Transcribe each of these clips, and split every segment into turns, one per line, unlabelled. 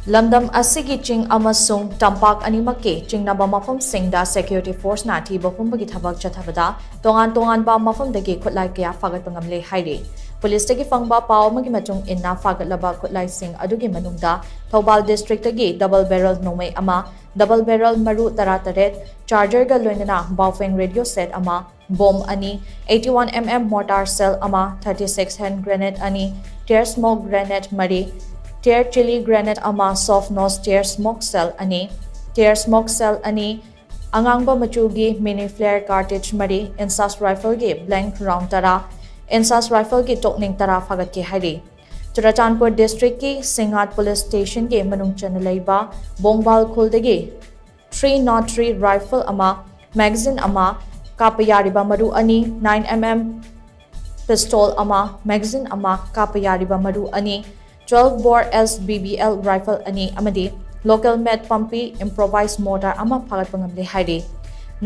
LAMDAM ASIGI CHING AMASUNG TAMPAK ANIMAK CHINGNABA MAPHAM SINGDA SECURITY FORCE na Thiba Humbagi Thabak Chathabada Tongan Tonganba MAPHAM Dagi Khutlai kaya Phagatpa NGAMLE hairi. Police tagi fangba pao magi matung inna Phagatkhre Khutlai sing adugi manungda Thoubal district tagi double barrel nomai ama double barrel maru tarataret charger ga loinana baufeng radio set ama bomb ani 81mm mortar cell ama 36 hand grenade ani tear smoke grenade mari tear chili grenade ama soft nose tear smoke cell ani angangba machugi mini flare cartridge mari insas rifle ge blank round tara insas rifle ge tokning tara Phagatkhre hairi. Churachandpur district ki Singhat police station ge manung chanalaiba bongbal kholdagi 303 rifle ama magazine ama kapayariba maru ani 9mm pistol ama magazine ama kapayariba maru ani 12 bore SBBL rifle ani amadi local med pumpi improvised mortar ama Phagatpa NGAMLE hairi.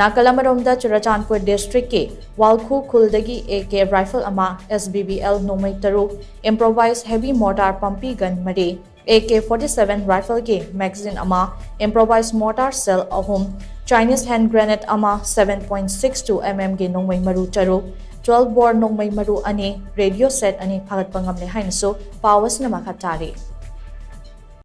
Nakalamaromda Churachandpur district ke Walkhu Khuldagi AK rifle ama SBBL nomai taru improvised heavy mortar pumpi gun mari AK-47 rifle ke magazine ama improvised mortar cell ahum Chinese hand grenade ama 7.62 mm ge nomai maru taru 12 bore nomai maru ani radio set ani Phagatpa NGAMLE hainso powers na makatari.